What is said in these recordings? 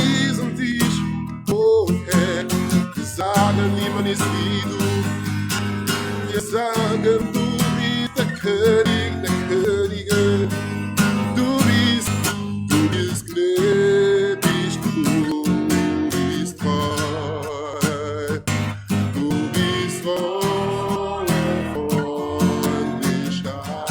preisen dich, oh Herr. Wir sagen, niemand ist wie du. Wir sagen, du bist der König der Könige. Du bist gnädig, du bist treu. Du bist voller Freundlichkeit.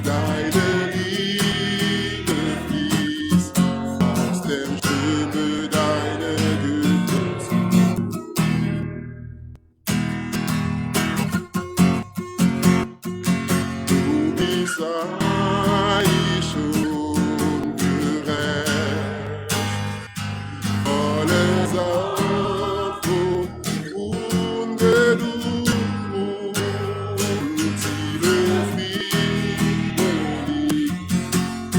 Deine Liebe fließt aus dem Ströme deiner Güte. Du bist reich und gerecht, voller Sanftmut und Geduld. Tiefe Friede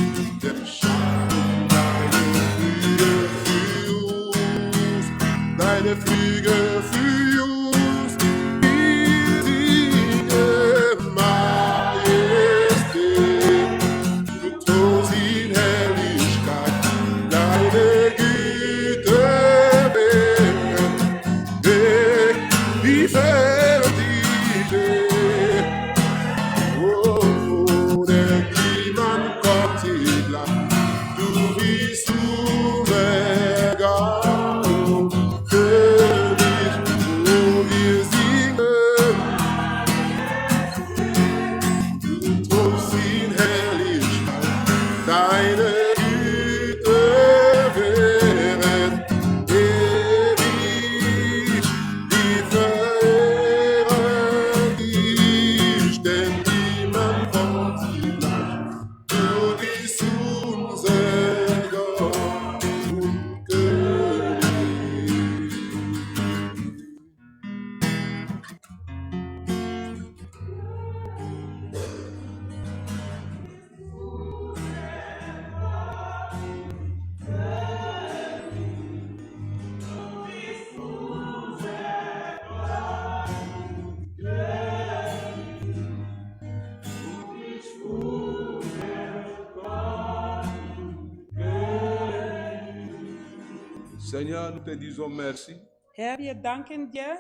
liegt der Schatten deiner Flügel für uns, deine Flügel für uns. Wir singen Majestät, du thronst in Herrlichkeit, deine Güte währt, wie verdiente. Oh, denn niemand kommt dir gleich, du bist unser Gott und König, oh, wir singen, du thronst in Herrlichkeit, deine Güte währet ewig, wir verehren dich, denn niemand kommt dir gleich, du bist unser Gott und König. Seigneur, nous te disons merci Herr, wir danken dir,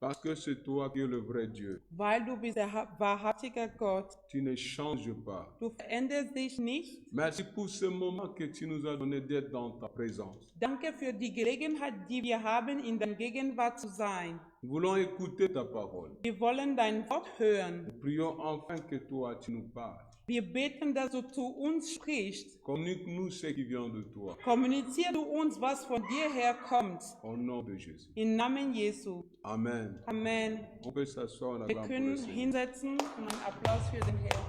parce que c'est toi qui es le vrai Dieu. weil du bist der wahrhaftige Gott. Tu ne changes pas. Du veränderst dich nicht. Merci pour ce moment que tu nous as donné d'être dans ta présence. Danke für die Gelegenheit, die wir haben, in der Gegenwart zu sein. Nous voulons écouter ta parole. Wir wollen dein Wort hören. Nous prions enfin que toi, tu nous parles. Wir beten, dass du zu uns sprichst. Communique-nous ce qui vient de toi. Kommunizier du uns, was von dir herkommt. Au nom de Jésus. Im Namen Jesu. Amen. Amen. On peut s'asseoir, on Wir acclame pour le können Seigneur. hinsetzen und einen Applaus für den Herrn.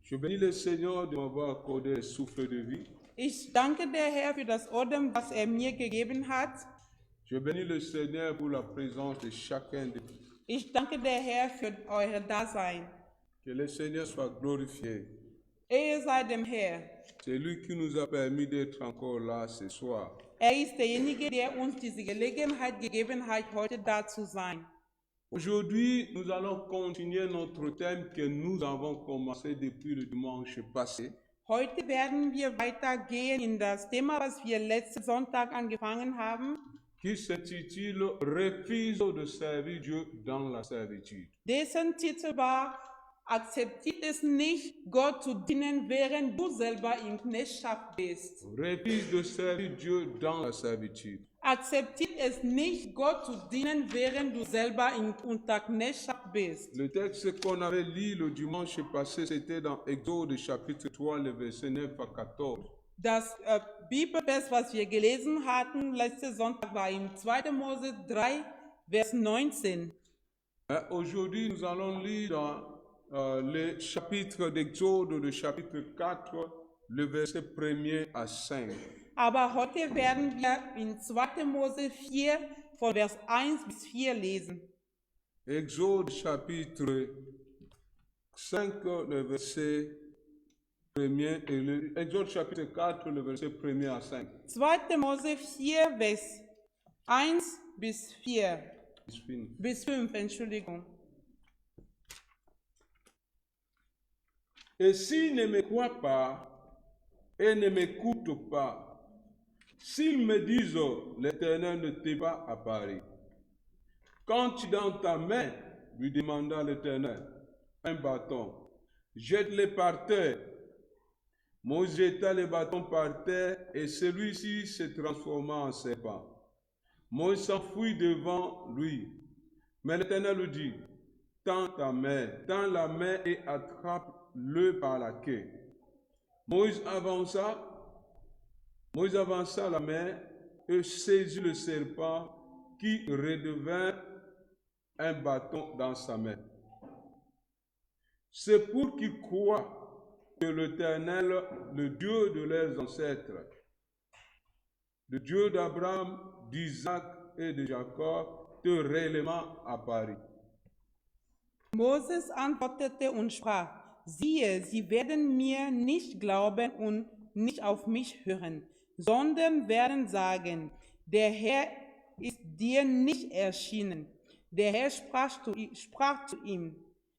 Je bénis le Seigneur de m'avoir accordé le souffle de vie. Ich danke der Herr für das Odem, was er mir gegeben hat. Je bénis le Seigneur pour la présence de chacun de vous. Ich danke der Herr für euer Dasein. Que le Seigneur soit glorifié. Ehre sei dem Herr. C'est lui qui nous a permis d'être encore là ce soir. Er ist derjenige, der uns diese Gelegenheit gegeben hat, heute da zu sein. Aujourd'hui, nous allons continuer notre thème que nous avons commencé depuis le dimanche passé. Heute werden wir weitergehen in das Thema, was wir letzten Sonntag angefangen haben. Qui s'intitule Refuse de servir Dieu dans la servitude. Dessen Titel war: Akzeptiert es nicht, Gott zu dienen, während du selber in Knechtschaft bist. Refuse de servir Dieu dans la servitude. Akzeptiert es nicht, Gott zu dienen, während du selber unter Knechtschaft bist. Le texte qu'on avait lu le dimanche passé, c'était dans Exode chapitre 3, le verset 9 à 14. Das Bibelvers, was wir gelesen hatten letzten Sonntag, war im 2. Mose 3, Vers 19. Aujourd'hui, nous allons lire dans le chapitre d'Exode, le chapitre 4, le verset 1er à 5. Aber heute werden wir in 2. Mose 4 von Vers 1 bis 4 lesen. Exode chapitre 5, le verset 1er, et Exode chapitre 4, le verset 1er à 5. 2. Mose 4, Vers 1 bis 4. Bis 5, Entschuldigung. Et s'il ne me croit pas, et ne m'écoutent pas. S'ils me disent, l'Éternel ne t'est pas apparu. Quand dans ta main, lui demanda l'Éternel, un bâton, jette-le par terre. Moïse jeta le bâton par terre et celui-ci se transforma en serpent. Moïse s'enfuit devant lui. Mais l'Éternel lui dit, tends la main et attrape-le par la queue. Moïse avança la main et saisit le serpent qui redevint un bâton dans sa main. C'est pour qu'ils croient que l'Éternel, le Dieu de leurs ancêtres, le Dieu d'Abraham, d'Isaac et de Jacob, te réellement apparut. Moses antwortete und sprach, siehe, sie werden mir nicht glauben und nicht auf mich hören, sondern werden sagen, der Herr ist dir nicht erschienen. Der Herr sprach zu ihm,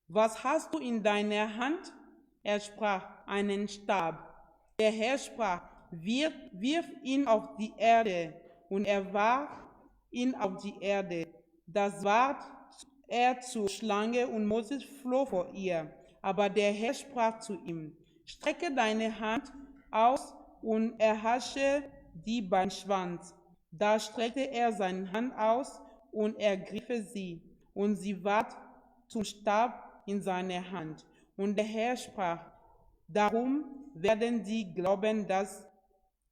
was hast du in deiner Hand? Er sprach, einen Stab. Der Herr sprach, wirf ihn auf die Erde. Und er warf ihn auf die Erde. Das ward er zur Schlange und Moses floh vor ihr. Aber der Herr sprach zu ihm, strecke deine Hand aus und erhasche die beim Schwanz. Da streckte er seine Hand aus und ergriff sie. Und sie ward zum Stab in seiner Hand. Und der Herr sprach, darum werden sie glauben, dass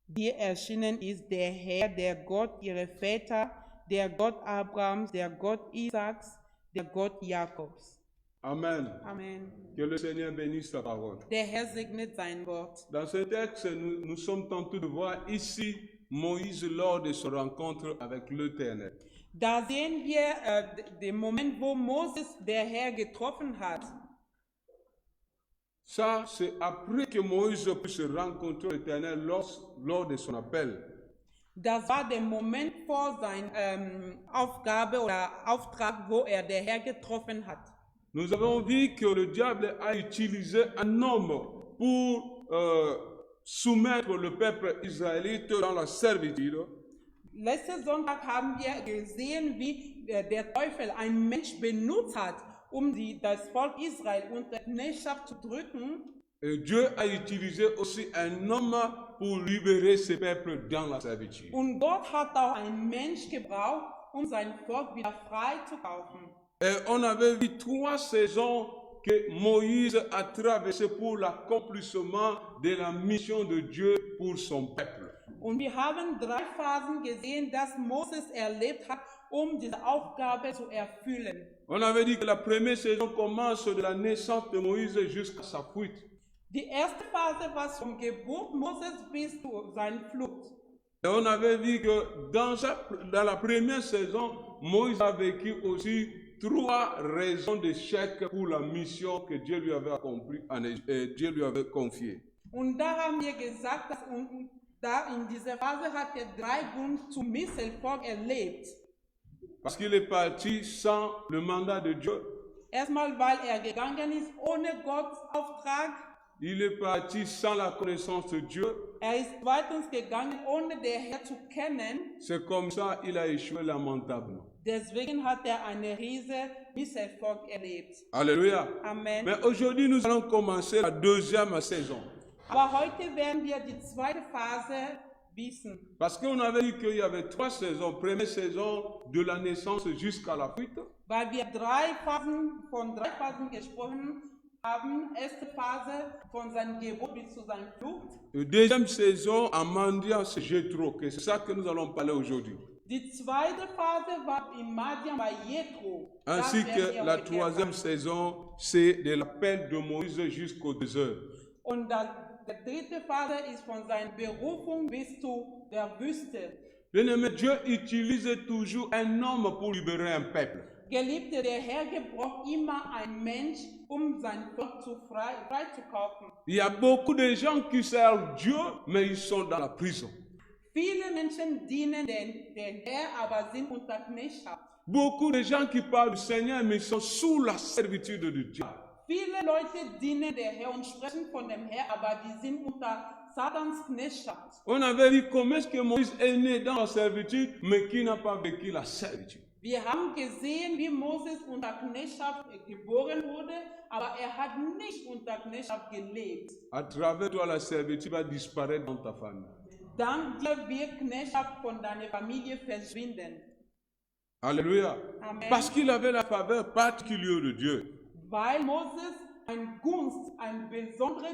dir erschienen ist der Herr, der Gott ihrer Väter, der Gott Abrahams, der Gott Isaaks, der Gott Jakobs. Amen. Amen. Que le Seigneur bénisse sa parole. Der Herr segnet sein Wort. Dans ce texte, nous sommes tentés de voir ici Moïse lors de sa rencontre avec l'Éternel. Da sehen wir den Moment, wo Moses der Herr getroffen hat. Ça, c'est après que Moïse puisse rencontrer l'Éternel lors de son appel. Das war der Moment vor seiner Aufgabe oder Auftrag, wo der Herr getroffen hat. Nous avons vu que le diable a utilisé un homme pour soumettre le peuple israélite dans la servitude. Letzten Sonntag haben wir gesehen, wie der Teufel einen Mensch benutzt hat, das Volk Israel unter Knechtschaft zu drücken. Et Dieu a utilisé aussi un homme pour libérer ce peuple dans la servitude. Und Gott hat auch einen Mensch gebraucht, sein Volk wieder frei zu kaufen. Et on avait vu 3 saisons que Moïse a traversées pour l'accomplissement de la mission de Dieu pour son peuple. Und wir haben 3 Phasen gesehen, dass Moses erlebt hat, diese Aufgabe zu erfüllen. On avait dit que la première saison commence de la naissance de Moïse jusqu'à sa fuite. Die erste Phase war von Geburt Moses bis zu seiner Flucht. Et on avait vu que dans la première saison, Moïse a vécu aussi 3 raisons d'échec pour la mission que Dieu lui avait accomplie, Dieu lui avait confiée. Und da haben wir gesagt, dass da in dieser Phase hat 3 Gründe zum Misserfolg erlebt. Parce qu'il est parti sans le mandat de Dieu. Erstmal, weil gegangen ist ohne Gottes Auftrag. Il est parti sans la connaissance de Dieu. Ist zweitens gegangen, ohne den Herrn zu kennen. C'est comme ça qu'il a échoué lamentablement. Deswegen hat einen riesen Misserfolg erlebt. Alléluia. Amen. Mais aujourd'hui, nous allons commencer la 2e saison. Aber heute werden wir die zweite Phase wissen. Parce qu'on avait dit qu'il y avait 3 saisons. Première saison de la naissance jusqu'à la fuite. Weil wir von drei Phasen gesprochen haben. Erste Phase von seiner Geburt bis zu seiner Flucht. Deuxième saison en mendiant chez Jéthro, c'est ça que nous allons parler aujourd'hui. Die zweite Phase war im Madian bei Jethro. Ainsi que la 3e saison, c'est de l'appel de Moïse jusqu'au désert. Und die dritte Phase ist von seiner Berufung bis zu der Wüste. Bien-aimé, Dieu utilise toujours un homme pour libérer un peuple. Geliebte, der Herr gebraucht immer einen Mensch, sein Volk frei zu kaufen. Il y a beaucoup de gens qui servent Dieu, mais ils sont dans la prison. Viele Menschen dienen den Herrn, aber sind unter Knechtschaft. Beaucoup de gens qui parlent du Seigneur, mais ils sont sous la servitude de Dieu. Viele Leute dienen der Herr und sprechen von dem Herrn, aber die sind unter Satans Knechtschaft. On avait dit comment est-ce que Moïse est né dans la servitude, mais qui n'a pas vécu la servitude. Wir haben gesehen, wie Moses unter Knechtschaft geboren wurde, aber er hat nicht unter Knechtschaft gelebt. À travers toi, la servitude va disparaître dans ta famille. Dank dir wird Knechtschaft von deiner Familie verschwinden. Alléluia. Amen. Parce qu'il avait la faveur particulière de Dieu. Weil Moses eine besondere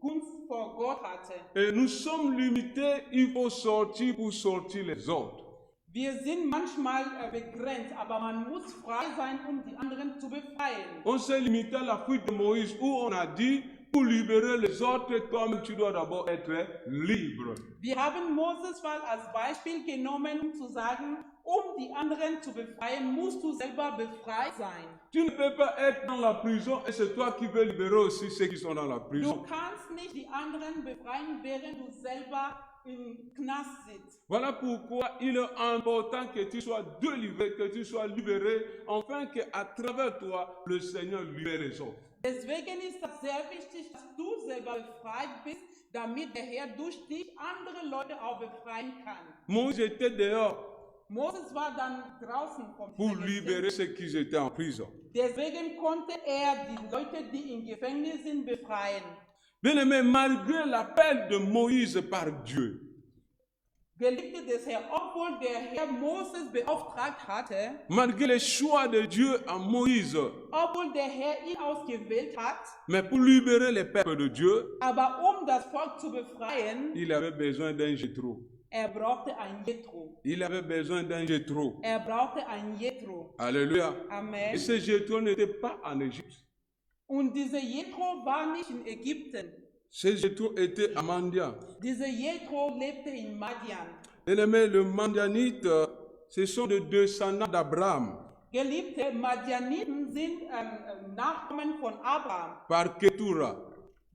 Gunst vor Gott hatte. Et nous sommes limités, il faut sortir pour sortir les autres. Wir sind manchmal begrenzt, aber man muss frei sein, um die anderen zu befreien. On s'est limité à la fuite de Moïse où on a dit, pour libérer les autres, toi-même tu dois d'abord être libre. Wir haben Moses mal als Beispiel genommen, um zu sagen, um die anderen zu befreien, musst du selber befreit sein. Tu ne peux pas être dans la prison et c'est toi qui veux libérer aussi ceux qui sont dans la Du prison. kannst nicht die anderen befreien, während du selber im Knast sitzt. Voilà pourquoi il est important que tu sois délivré, que tu sois libéré, afin qu'à travers toi, le Seigneur libère les autres. Deswegen ist es sehr wichtig, dass du selber befreit bist, damit der Herr durch dich andere Leute auch befreien kann. Moïse était dehors Moses war dann draußen vom pour Gefängnis. libérer ceux qui étaient en prison. Deswegen konnte er die Leute, die im Gefängnis sind, befreien. Bien-aimé, malgré l'appel de Moïse par Dieu, Geliebte des Herrn, obwohl der Herr Moses beauftragt hatte, malgré le choix de Dieu à Moïse, obwohl der Herr ihn ausgewählt hat, mais pour libérer les peuples de Dieu, aber das Volk zu befreien, il avait besoin d'un Jéthro. er brauchte ein Jethro. Il avait besoin d'un Jéthro. Er brauchte ein Jethro. Alléluia. Amen. Et ce Jéthro n'était pas en Égypte. Und dieser Jethro war nicht in Ägypten. Ce Jéthro était à Mandia. Dieser Jethro lebte in Madian. Bien-aimé, le Mandianite, ce sont des descendants d'Abraham Geliebte, Madianiten sind Nachkommen von Abraham. par Ketura.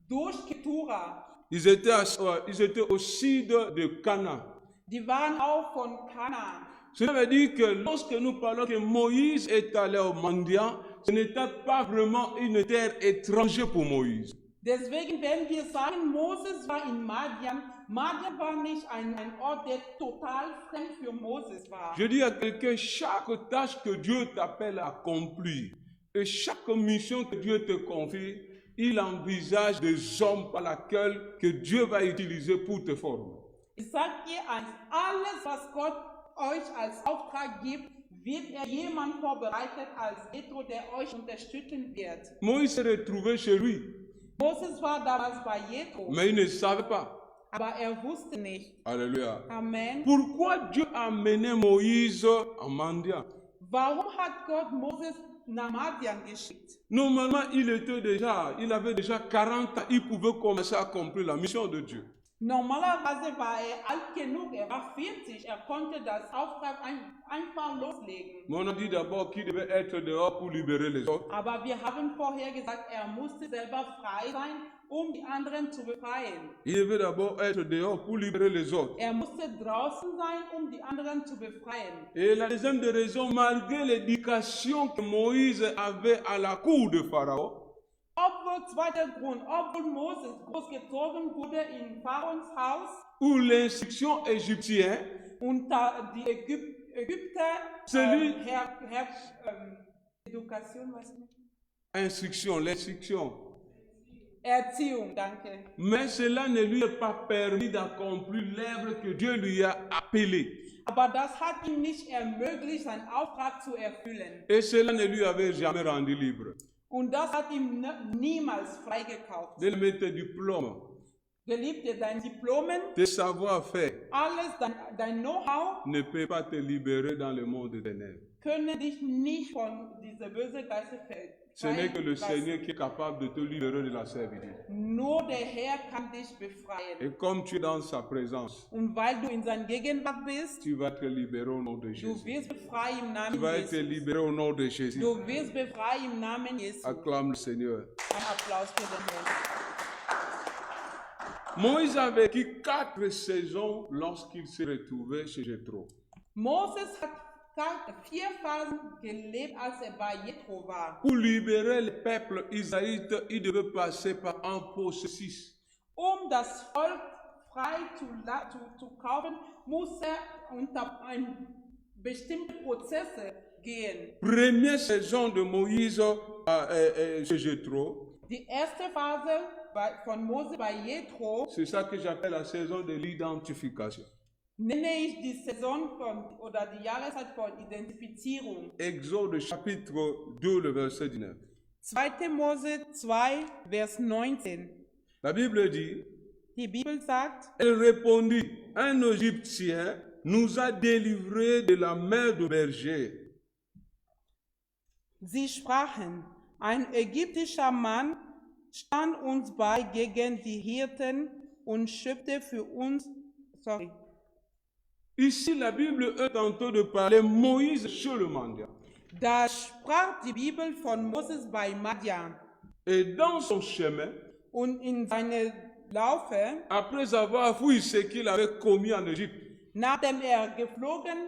Durch Ketura. Ils étaient au sud de Canaan. Die waren auch von Kanaan. Cela veut dire que lorsque nous parlons que Moïse est allé au Mandia, ce n'était pas vraiment une terre étrangère pour Moïse. Deswegen, wenn wir sagen, Moses war in Madian, Madian war nicht ein Ort, der total fremd für Moses war. Je dis à quelqu'un, chaque tâche que Dieu t'appelle à accomplir et chaque mission que Dieu te confie, il envisage des hommes par lesquels que Dieu va utiliser pour te former. Ich sage dir eins, alles, was Gott euch als Auftrag gibt, wird jemand vorbereitet als Jethro, der euch unterstützen wird. Moïse s'est retrouvé chez lui, Moses war damals bei Jethro, mais il ne savait pas. aber er wusste nicht. Alléluia. Amen. Pourquoi Dieu a mené Moïse en Mandia? Warum hat Gott Moses nach Madian geschickt? Normalement, il avait déjà 40 ans, il pouvait commencer à accomplir la mission de Dieu. Normalerweise war alt genug, er war 40, er konnte das Auftrag einfach loslegen. Mais on a dit d'abord qu'il devait être dehors pour libérer les autres. Aber wir haben vorher gesagt, er musste selber frei sein, um die anderen zu befreien. Il devait d'abord être dehors pour libérer les autres. Er musste draußen sein, um die anderen zu befreien. Et la deuxième des raisons, malgré l'éducation que Moïse avait à la cour de Pharao, Zweiter Grund, obwohl Moses großgezogen wurde in Pharaons Haus où l'instruction égyptienne, und die Ägypter, Education, was nicht? l'instruction. Erziehung, danke. Mais cela ne lui a pas permis d'accomplir l'œuvre que Dieu lui a appelée. Aber das hat ihm nicht ermöglicht, seinen Auftrag zu erfüllen. Et cela ne lui avait jamais rendu libre. Und das hat ihm niemals freigekauft. De mettre tes diplômes, Geliebte, dein Diplomen, tes savoir-faire alles, dein Know-how ne peut pas te libérer dans le monde des ténèbres. können dich nicht von dieser bösen Geister Ce n'est que le freilassen. Seigneur qui est capable de te libérer de la servitude. Nur der Herr kann dich befreien. Et comme tu es dans sa présence, Und weil du in seiner Gegenwart bist, tu vas être libéré au nom de du Jésus. wirst befreit im Tu Namen vas être Jesus. libéré au nom de Jésus. Du wirst befreit im Namen Jesu. Acclame le Seigneur. Ein Applaus für den Herrn. Moïse a vécu 4 saisons lorsqu'il s'est retrouvé chez Jéthro. Moses hat 4 Phasen gelebt, als er bei Jethro war. Pour libérer le peuple israélite, il devait passer par un processus. Das Volk frei zu kaufen, muss er unter bestimmte Prozesse gehen. Première saison de Moïse chez Jéthro, Die erste Phase von Mose bei Jethro c'est ça que j'appelle la saison de l'identification. nenne ich die Saison oder die Jahreszeit von Identifizierung. Exode chapitre 2, le verset 19. 2. Mose 2, Vers 19. La Bible dit, Die Bibel sagt, elle répondit, un Égyptien nous a délivrés de la main de berger. sie sprachen, ein ägyptischer Mann stand uns bei gegen die Hirten und schöpfte für uns, Ici, la Bible est en train de parler Moïse chez le mendiant. Da sprach die Bibel von Moses bei Madian. Et dans son chemin, Und in seine Laufe, après avoir fouillé ce qu'il avait commis en Égypte, nachdem geflogen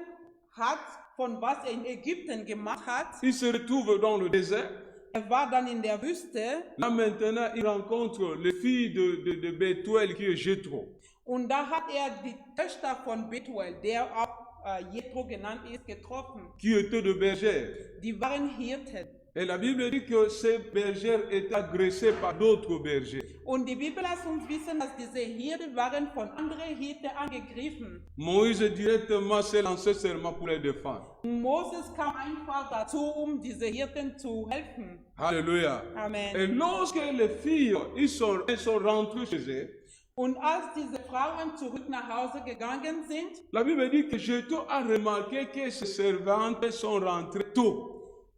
hat, von was er in Ägypten gemacht hat, il se retrouve dans le désert. war dann in der Wüste Là maintenant, il rencontre les filles de Bethuel qui est Jéthro. und da hat die Töchter von Bethuel, der auch Jethro genannt ist, getroffen. Qui étaient de bergères. Die waren Hirten. Et la Bible dit que ces bergères étaient agressées par d'autres bergers. Und die Bibel lässt uns wissen, dass diese Hirten waren von anderen Hirten angegriffen. Moïse directement s'est lancé seulement pour les défendre. Moses kam einfach dazu, diese Hirten zu helfen. Alléluia. Amen. Et lorsque les filles, elles sont rentrées chez elles, Und als diese Frauen zurück nach Hause gegangen sind, la Bible dit que Jéthro a remarqué que ses servantes sont rentrées tôt.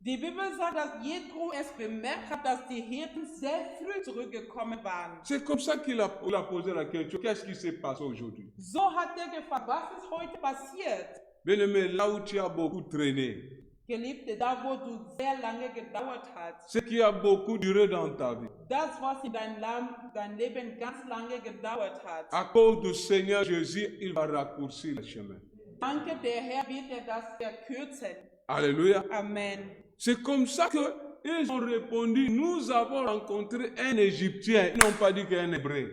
die Bibel sagt, dass Jethro es bemerkt hat, dass die Hirten sehr früh zurückgekommen waren. C'est comme ça qu'il a posé la question, qu'est-ce qui s'est passé aujourd'hui? So hat er gefragt, was ist heute passiert? Bien-aimé, là où tu as beaucoup traîné, Geliebte, da wo du sehr lange gedauert hast, ce qui a beaucoup duré dans ta vie, das, was in dein Leben ganz lange gedauert hat. à cause du Seigneur Jésus, il va raccourcir le chemin. Danke, der Herr wird dir das verkürzen. Alléluia. Amen. C'est comme ça qu'ils ont répondu, nous avons rencontré un Égyptien. Ils n'ont pas dit qu'un Hébreu.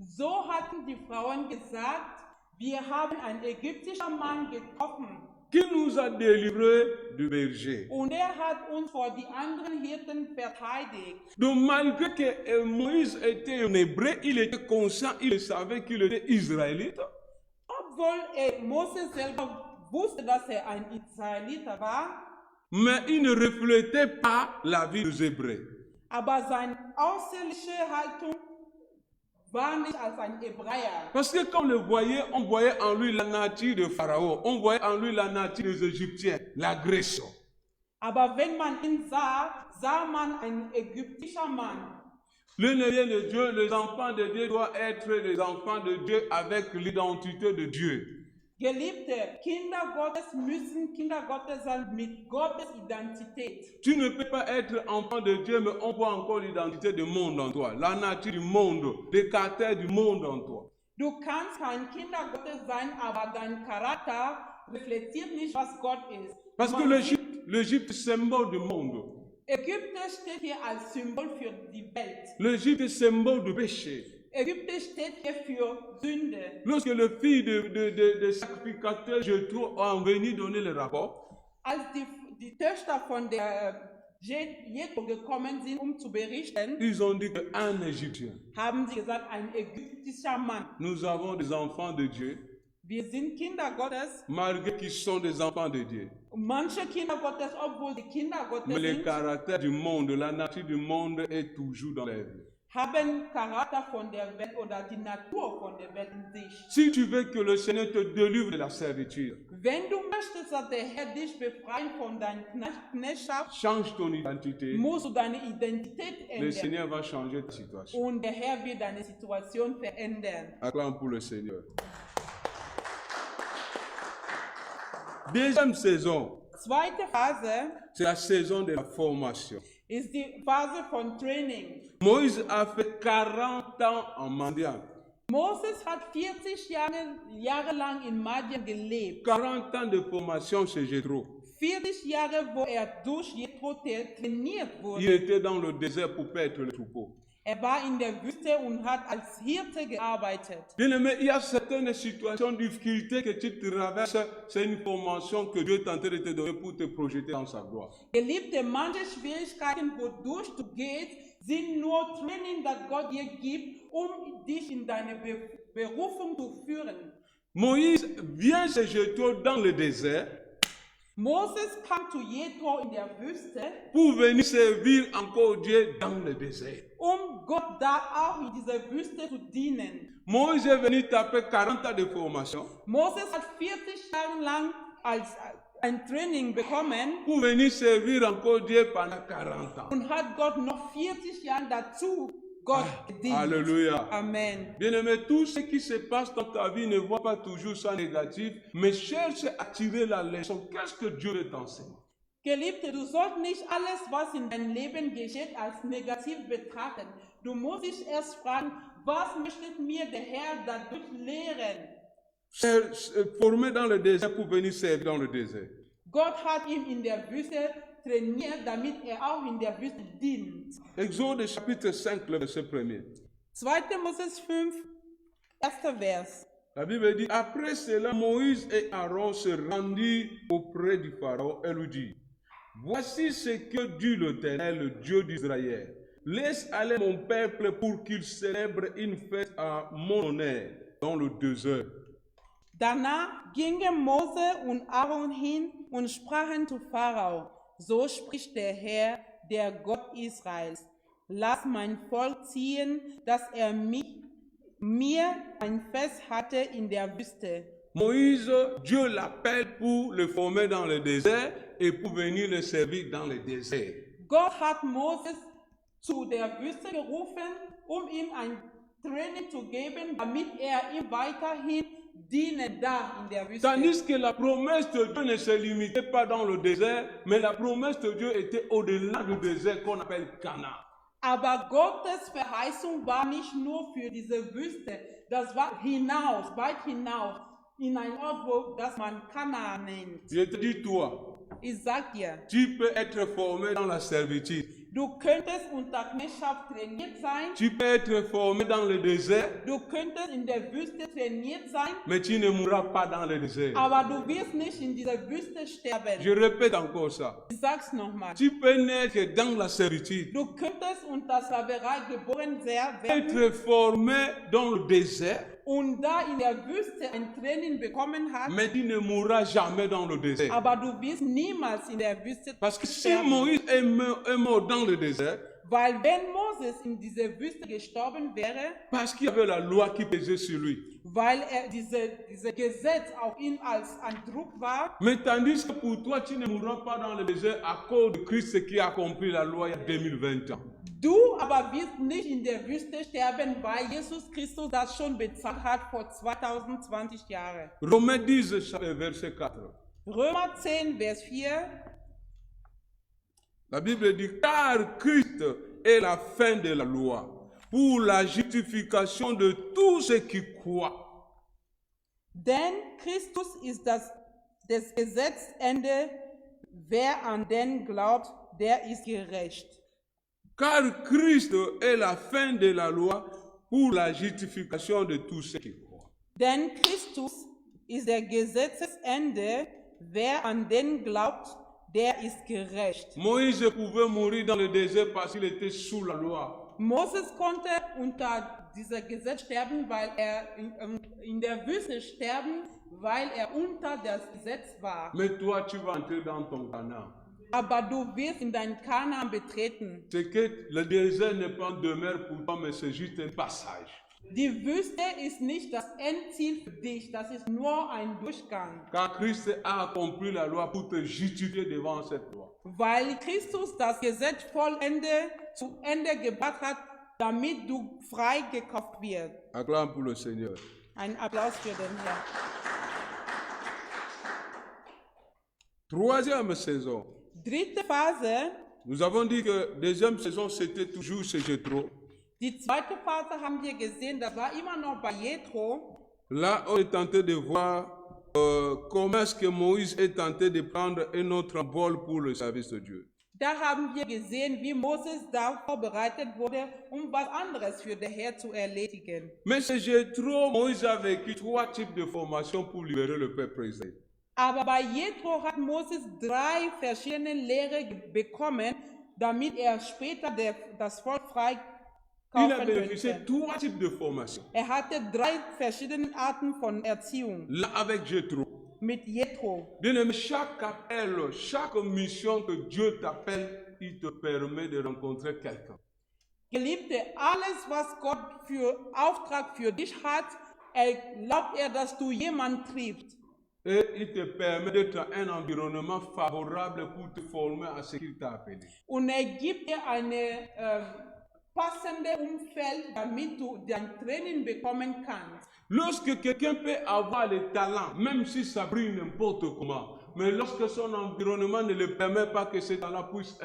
So hatten die Frauen gesagt, wir haben einen ägyptischen Mann getroffen Qui nous a délivrés du berger. und er hat uns vor die anderen Hirten verteidigt. Donc malgré que Moïse était un Hébreu, il était conscient, il savait qu'il était israélite. Obwohl Mose selber wusste, dass er ein Israeliter war, Mais il ne reflétait pas la vie des Hébreux. aber seine äußerliche Haltung war nicht als ein Hebräer. Parce que quand on le voyait, on voyait en lui la nature de Pharaon, on voyait en lui la nature des Égyptiens, l'agression. Aber wenn man ihn sah, sah man einen ägyptischen Mann. L'ennemi de Dieu, les enfants de Dieu doivent être les enfants de Dieu avec l'identité de Dieu. Geliebte, Kinder Gottes müssen Kinder Gottes sein mit Gottes Identität. Tu ne peux pas être enfant de Dieu, mais on voit encore l'identité du monde en toi, la nature du monde, le caractère du monde en toi. Du kannst kein Kinder Gottes sein, aber dein Charakter reflektiert nicht, was Gott ist. Parce que l'Égypte est symbole du monde. Ägypten steht hier als Symbol für die Welt. L'Égypte est symbole du péché. Ägypten steht hier für Sünde. Lorsque les filles de sacrificateurs Jéthro ont venu donner le rapport, Als die Töchter von der Jethro gekommen sind, zu berichten, ils ont dit qu'un Égyptien. haben sie gesagt, ein ägyptischer Mann. Nous avons des enfants de Dieu, Wir sind Kinder Gottes. malgré qu'ils sont des enfants de Dieu. Manche Kinder Gottes, obwohl sie Kinder Gottes Mais le sind, caractère du monde, la nature du monde est toujours dans leur vie. haben Charakter von der Welt oder die Natur von der Welt in sich. Si tu veux que le Seigneur te délivre de la servitude, Wenn du möchtest, dass der Herr dich befreien von deiner Knechtschaft, change ton identité. musst du deine Identität Le ändern. Seigneur va changer ta situation. Und der Herr wird deine Situation verändern. Acclame pour le Seigneur. Deuxième saison, Zweite Phase c'est la saison de la formation. ist die Phase von Training. Moïse a fait 40 ans en mendiant. Moses hat 40 Jahre lang in Madian gelebt. 40 ans de formation chez Jéthro. 40 Jahre, wo er durch Jethro trainiert Il wurde. était dans le désert pour paître le troupeau. Er war in der Wüste und hat als Hirte gearbeitet. Bien-aimé, il y a certaines situations, difficultés que tu traverses. C'est une formation que Dieu est en train de te donner pour te projeter dans sa gloire. Geliebte, manche Schwierigkeiten, wodurch du gehst, sind nur Training, das Gott dir gibt, um dich in deine Berufung zu führen. Moïse vient chez Jéthro dans le désert Moses kam zu Jethro in der Wüste, pour venir servir encore Dieu dans le désert. Gott da auch in dieser Wüste zu dienen. Moïse est venu taper 40 ans de formation Moses hat 40 Jahre lang als ein Training bekommen pour venir servir encore Dieu pendant 40 ans. und hat Gott noch 40 Jahre dazu Gott gedient. Alléluia. Amen. Bien-aimé, tout ce qui se passe dans ta vie ne voit pas toujours ça négatif, mais cherche à tirer la leçon. Qu'est-ce que Dieu veut t'enseigner? Geliebte, du sollst nicht alles, was in deinem Leben geschieht, als negativ betrachten. Du musst dich erst fragen, was möchte mir der Herr dadurch lehren? Formé dans le désert pour venir servir dans le désert. Gott hat ihn in der Wüste trainiert, damit er auch in der Wüste dient. Exode chapitre 5, le verset 1er. 2. Moses 5, 1. Vers. La Bible dit, après cela, Moïse et Aaron se rendirent auprès du Pharaon et lui dit, voici ce que dit l'Éternel, le Dieu d'Israël. Laisse aller mon peuple pour qu'il célèbre une fête à mon honneur dans le désert. Danach gingen Mose und Aaron hin und sprachen zu Pharao, so spricht der Herr, der Gott Israels. Lass mein Volk ziehen, dass er mir ein Fest hatte in der Wüste. Moïse, Dieu l'appelle pour le former dans le désert et pour venir le servir dans le désert. Gott hat Moses zu der Wüste gerufen, ihm ein Training zu geben, damit er ihm weiterhin dienen da in der Wüste. Tandis que la promesse de Dieu ne se limitait pas dans le désert, mais la promesse de Dieu était au-delà du désert qu'on appelle Canaan. Aber Gottes Verheißung war nicht nur für diese Wüste, das war hinaus, weit hinaus, in ein Ort, wo das man Kanaan nennt. Je te dis toi, Ich sag dir, tu peux être formé dans la servitude. du könntest unter Knechtschaft trainiert sein, Tu peux être formé dans le désert, du könntest in der Wüste trainiert sein, mais tu ne mourras pas dans le désert. aber du wirst nicht in dieser Wüste sterben. Je répète encore ça. Ich sag's nochmal. Tu peux naître dans la servitude, Du könntest unter Sklaverei geboren werden être formé dans le désert, und da in der Wüste ein Training bekommen hast, mais tu ne mourras jamais dans le désert. aber du wirst niemals in der Wüste Parce que si sterben. Moïse est mort dans le désert, Weil wenn Moses in dieser Wüste gestorben wäre, parce qu'il y avait la loi qui pesait sur lui. weil er diese Gesetz auf ihn als ein Druck war, Mais tandis que pour toi, tu ne mourras pas dans le désert à cause de Christ qui a accompli la loi il y a 2020 ans. du aber wirst nicht in der Wüste sterben, weil Jesus Christus das schon bezahlt hat vor 2020 Jahren. Romains 10, verset 4. Römer 10, Vers 4. La Bible dit, car Christ est la fin de la loi, pour la justification de tous ceux qui croient. Denn Christus ist des Gesetzende, wer an den glaubt, der ist gerecht. Car Christ est la fin de la loi, pour la justification de tous ceux qui croient. Denn Christus ist der Gesetzesende, wer an den glaubt, der ist gerecht. Moïse pouvait mourir dans le désert parce qu'il était sous la loi. Moses konnte unter dieser Gesetz sterben, weil er in der Wüste sterben, weil er unter das Gesetz war. Mais toi, tu vas entrer dans ton Canaan. Aber du wirst in dein Kanaan betreten. C'est que le désert n'est pas une demeure pour toi, mais c'est juste un passage. Die Wüste ist nicht das Endziel für dich, das ist nur ein Durchgang. Car Christ a accompli la loi pour te justifier devant cette loi. Weil Christus das Gesetz zu Ende gebracht hat, damit du freigekauft wirst. Acclame pour le Seigneur. Ein Applaus für den Herrn. Troisième saison. Dritte Phase. Nous avons dit que deuxième saison, c'était toujours chez Jéthro. Die zweite Phase haben wir gesehen, das war immer noch bei Jethro. Là, on est tenté de voir comment est-ce que Moïse est tenté de prendre un autre vol pour le service de Dieu. Da haben wir gesehen, wie Moses da vorbereitet wurde, was anderes für den Herrn zu erledigen. Mais c'est Jéthro, Moïse a vécu 3 types de formation pour libérer le peuple Israël. Aber bei Jethro hat Moses 3 verschiedene Lehre bekommen, damit später das Volk frei Il a kaufen bénéficié könnte. 3 types de formation. Hatte 3 verschiedene Arten von Erziehung Là, avec Jéthro. mit Jethro. Bien-aimé, chaque appel, chaque mission que Dieu t'appelle, il te permet de rencontrer quelqu'un. Geliebte, alles, was Gott für Auftrag für dich hat, erlaubt dass du jemanden triffst. Et il te permet d'être dans un environnement favorable pour te former à ce qu'il t'a appelé. Und gibt dir eine passende Umfeld, damit du dein Training bekommen kannst. Lorsque quelqu'un peut avoir le talent, même si ça brille n'importe comment, mais lorsque son environnement ne le permet pas que ce talent puisse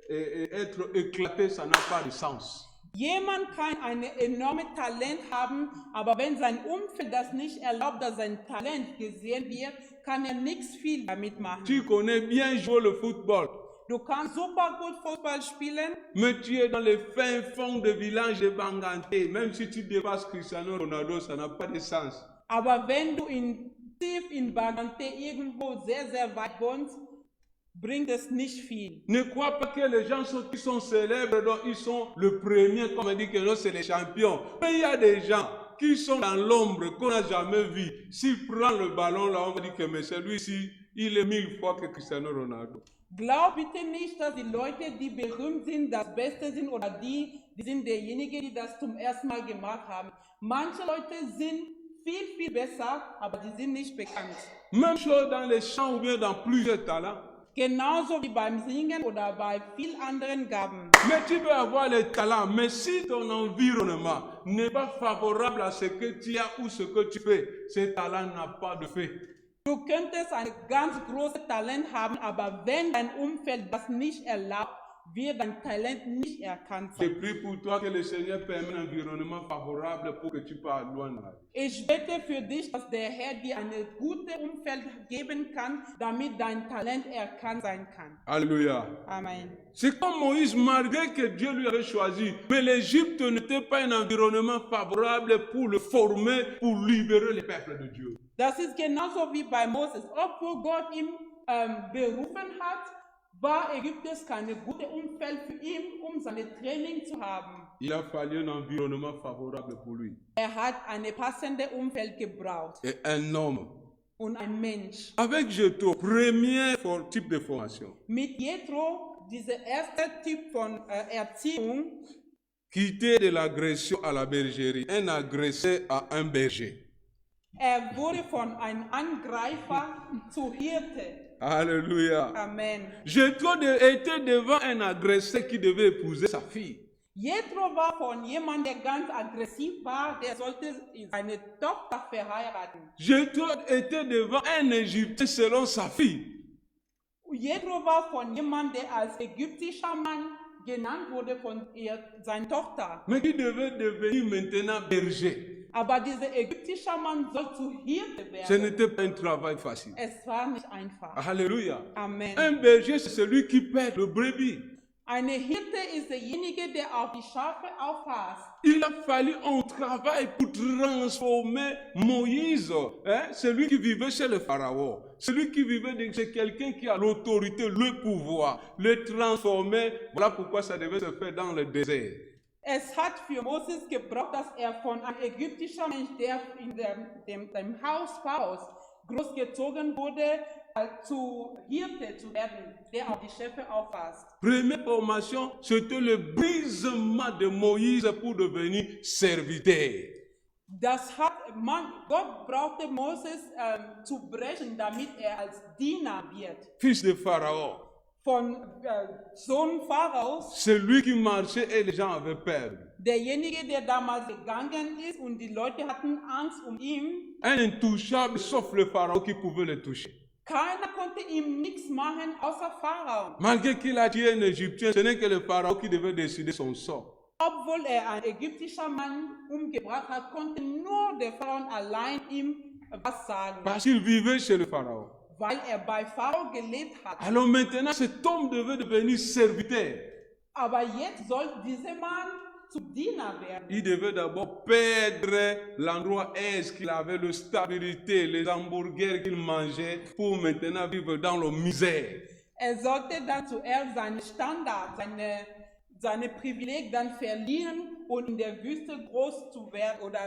être éclaté, ça n'a pas de sens. Jemand kann ein enormes Talent haben, aber wenn sein Umfeld das nicht erlaubt, dass sein Talent gesehen wird, kann nichts viel damit machen. Tu connais bien jouer le football, Du kannst super gut Fußball spielen, mais tu es dans les fins fonds de village de Banganté. Même si tu dépasses Cristiano Ronaldo, ça n'a pas de sens. aber wenn du tief in Bagante irgendwo sehr weit wohnst, bringt es nicht viel. Ne crois pas que les gens qui sont célèbres, donc ils sont le premier, comme on dit que non, c'est les champions. Mais il y a des gens qui sont dans l'ombre, qu'on n'a jamais vu. S'il prend le ballon là, on va dire que mais celui-ci, il est 1000 fois que Cristiano Ronaldo. Glaub bitte nicht, dass die Leute, die berühmt sind, das Beste sind oder die sind derjenige, die das zum ersten Mal gemacht haben. Manche Leute sind viel besser, aber die sind nicht bekannt. Même chose dans les chants ou bien dans plusieurs talents. Genauso wie beim Singen oder bei vielen anderen Gaben. Mais tu peux avoir les talents, mais si ton environnement n'est pas favorable à ce que tu as ou ce que tu fais, ce talent n'a pas de fait. Du könntest ein ganz großes Talent haben, aber wenn dein Umfeld das nicht erlaubt, wird dein Talent nicht erkannt Je sein. prie pour toi que le Seigneur permette un environnement favorable pour que tu parles loin de là. Ich bete für dich, dass der Herr dir ein gutes Umfeld geben kann, damit dein Talent erkannt sein kann. Alléluia. Amen. C'est comme Moïse, malgré que Dieu lui avait choisi, mais l'Égypte n'était pas un environnement favorable pour le former, pour libérer les peuples de Dieu. Das ist genauso wie bei Moses. Obwohl Gott ihn berufen hat, war Ägypten kein gutes Umfeld für ihn, seine Training zu haben. Il a fallu un environnement favorable pour lui. Hat ein passendes Umfeld gebraucht. Et un homme. Und ein Mensch. Avec Jéthro, premier type de formation. Mit Jethro, dieser erste Typ von Erziehung. Quitter de l'agression à la bergerie. Un agressé à un berger. Wurde von einem Angreifer zu Hirte. Alléluia. Amen. Jéthro était devant un agressé qui devait épouser sa fille. Jethro war von jemandem, der ganz aggressiv war, der sollte seine Tochter verheiraten. Jéthro était devant un Égyptien selon sa fille. Jethro war von jemandem, der als ägyptischer Mann genannt wurde von seiner Tochter. Mais qui devait devenir maintenant berger. Aber dieser ägyptische Mann soll zu Hirte Ce werden. n'était pas un travail facile. Es war nicht einfach. Alléluia. Amen. Un berger, c'est celui qui perd le brebis. Eine Hirte ist derjenige, der auf die Schafe aufpasst. Il a fallu un travail pour transformer Moïse, celui qui vivait chez le Pharaon, celui qui vivait chez quelqu'un qui a l'autorité, le pouvoir, le transformer. Voilà pourquoi ça devait se faire dans le désert. Es hat für Moses gebraucht, dass von einem ägyptischen Mensch, der in dem Haus Pharaos großgezogen wurde, zu Hirte zu werden, der auf die Schafe aufpasst. Première formation, c'était le brisement de Moïse pour devenir serviteur. Gott brauchte Moses zu brechen, damit als Diener wird. Fils de Pharaon. Von Sohn Pharaos. Celui qui marchait et les gens avaient peur. Derjenige, der damals gegangen ist und die Leute hatten Angst ihn. Un intouchable, sauf le Pharaon qui pouvait le toucher. Keiner konnte ihm nichts machen, außer Pharao. Malgré qu'il a tué un Égyptien, ce n'est que le Pharaon qui devait décider son sort. Obwohl ein ägyptischer Mann umgebracht hat, konnte nur der Pharao allein ihm was sagen. Parce qu'il vivait chez le Pharaon. weil bei Pharao gelebt hat. Alors maintenant, cet homme devait devenir serviteur. Aber jetzt soll dieser Mann zum Diener werden. Il devait d'abord perdre l'endroit aise qu'il avait, la stabilité, les hamburgers qu'il mangeait, pour maintenant vivre dans la misère. Sollte dann zuerst seine Standard, seine Privilegien dann verlieren und in der Wüste groß zu werden oder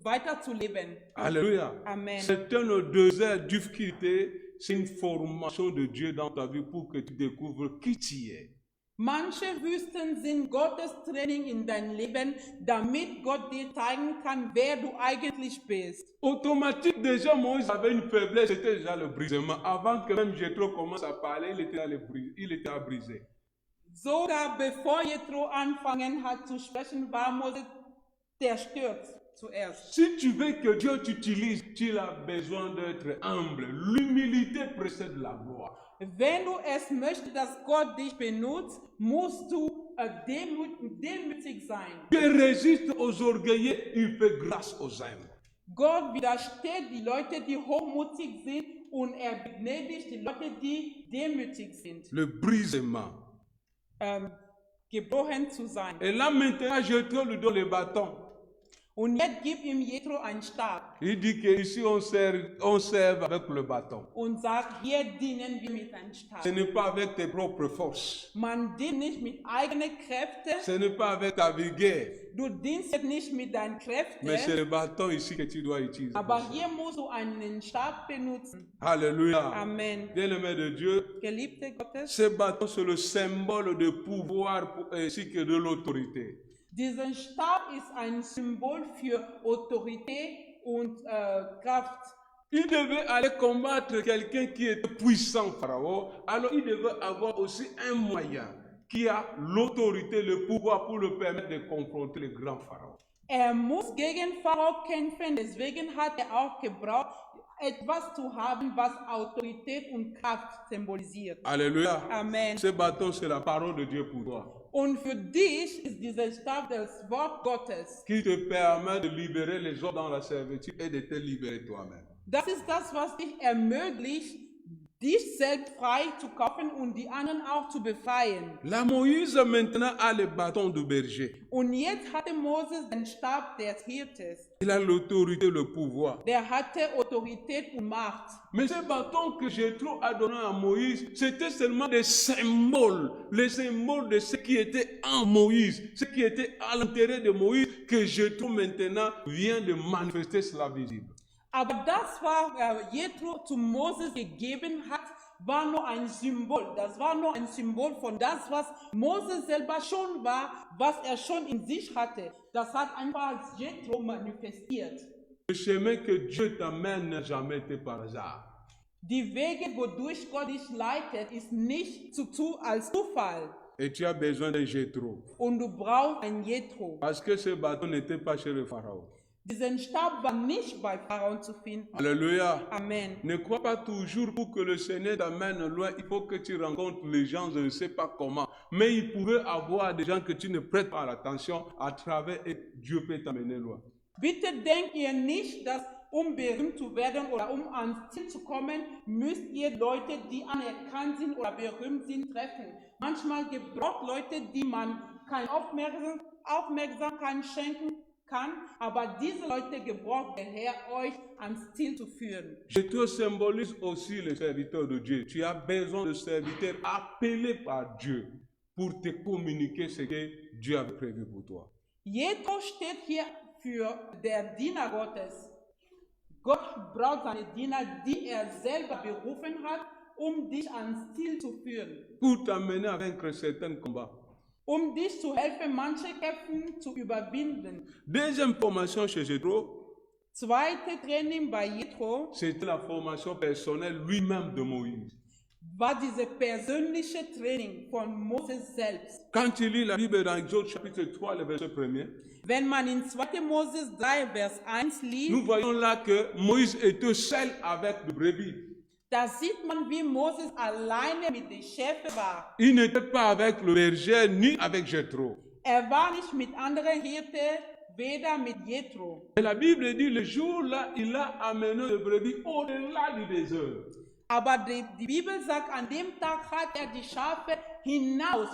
weiter zu leben. Alléluia. Amen. C'est un désert difficulté, c'est une formation de Dieu dans ta vie pour que tu découvres qui tu es. Manche Wüsten sind Gottes Training in dein Leben, damit Gott dir zeigen kann, wer du eigentlich bist. Automatique, déjà, Moïse avait une faiblesse, c'était déjà le brisement. Avant que même Jéthro commence à parler, il était à briser. Sogar bevor Jethro angefangen hat zu sprechen, war Mose zerstört zuerst. Si tu veux que Dieu t'utilise, tu as besoin d'être humble. L'humilité précède la gloire. Wenn du es möchtest, dass Gott dich benutzt, musst du demütig sein. Dieu résiste aux orgueilleux, il fait grâce aux humbles. Gott widersteht die Leute, die hochmutig sind, und er begnädigt die Leute, die demütig sind. Le brisement. Gebrochen zu sein. Et là maintenant, Jéthro lui donne le bâton. Und jetzt gibt ihm Jethro einen Stab Il dit qu'ici on sert avec le bâton. und sagt, hier dienen wir mit einem Stab. Ce n'est pas avec tes propres forces. Man dient nicht mit eigenen Kräften, Ce n'est pas avec ta vigueur. du dienst jetzt nicht mit deinen Mais c'est Kräften, le bâton ici que tu dois utiliser. aber hier musst du einen Stab benutzen. Alléluia. Amen. Bien-aimé de Dieu, Geliebte Gottes, ce bâton c'est le symbole de pouvoir ainsi que de l'autorité. dieser Stab ist ein Symbol für Autorität und Kraft. Il devait aller combattre quelqu'un qui était puissant, Pharaon. Alors il devait avoir aussi un moyen qui a l'autorité, le pouvoir pour le permettre de confronter le grand Pharaon. Muss gegen Pharao kämpfen, deswegen hat auch gebraucht, etwas zu haben, was Autorität und Kraft symbolisiert. Alléluia. Amen. Ce bâton, c'est la parole de Dieu pour toi, Und für dich ist dieser Stab das Wort Gottes. qui te permet de libérer les autres dans la servitude et de te libérer toi-même. Das ist das, was dich ermöglicht, dich selbst frei zu kaufen und die anderen auch zu befreien. Là, Moïse maintenant a le bâton du berger. Und jetzt hatte Moses den Stab des Hirtes. Il a l'autorité, le pouvoir. Der hatte Autorität und Macht. Mais ce bâton que Jéthro a donné à Moïse, c'était seulement des symboles, les symboles de ce qui était en Moïse, ce qui était à l'intérieur de Moïse, que Jéthro maintenant vient de manifester cela visible. Aber das, was Jethro zu Moses gegeben hat, war nur ein Symbol. Das war nur ein Symbol von das, was Moses selber schon war, was er schon in sich hatte. Das hat einfach als Jethro manifestiert. Le chemin que Dieu t'amène n'a jamais été par hasard. Die Wege, wodurch Gott dich leitet, ist nicht als Zufall. Et tu as besoin de Jéthro. Und du brauchst ein Jethro. Parce que ce bâton n'était pas chez le Pharaon. Diesen Stab war nicht bei Pharaon zu finden. Alléluia. Amen. Ne crois pas toujours pour que le Seigneur t'amène loin, il faut que tu rencontres les gens, je ne sais pas comment. Mais il pourrait avoir des gens que tu ne prêtes pas attention à travers et Dieu peut t'amener loin. Bitte denkt ihr nicht, dass berühmt zu werden oder ans Ziel zu kommen, müsst ihr Leute, die anerkannt sind oder berühmt sind, treffen. Manchmal gebraucht Leute, die man keine Aufmerksamkeit schenken kann, aber diese Leute gebraucht der Herr, euch ans Ziel zu führen. Jéthro symbolise aussi le serviteur de Dieu. Tu as besoin de serviteurs appelés par Dieu pour te communiquer ce que Dieu a prévu pour toi. Jethro steht hier für der Diener Gottes. Gott braucht seine Diener, die er selber berufen hat, dich ans Ziel zu führen. Pour t'amener à vaincre certains combats. Dich zu helfen, manche Kämpfe zu überwinden. Deuxième formation chez Jéthro. Zweite Training bei Jethro. C'était la formation personnelle lui-même de Moïse. War diese persönliche Training von Moses selbst. Quand tu lis la Bible dans Exode chapitre 3, le verset 1er, wenn man in 2. Moses 3, Vers 1 liest, nous voyons là que Moïse était seul avec le brebis. Da sieht man, wie Moses alleine mit den Schafen war. Il n'était pas avec le berger ni avec Jéthro. War nicht mit anderen Hirten, weder mit Jethro. Et la Bible dit le jour-là, il a amené le brebis au-delà du désert. Aber die Bibel sagt, an dem Tag hat er die Schafe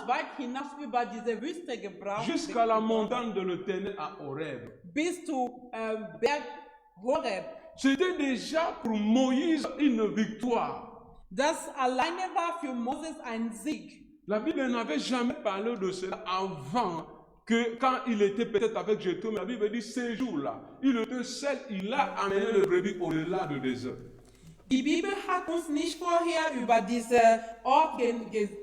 weit hinaus über diese Wüste gebracht, jusqu'à la montagne de l'Éternel à Horeb. bis zu Berg Horeb. C'était déjà pour Moïse une victoire. Das alleine war für Moses ein Sieg. La Bible n'avait jamais parlé de cela avant que quand il était peut-être avec Jéthro, mais la Bible dit ces jours-là, il était seul, il a amené le brebis au-delà du désert. Die Bibel hat uns nicht vorher über diese Ort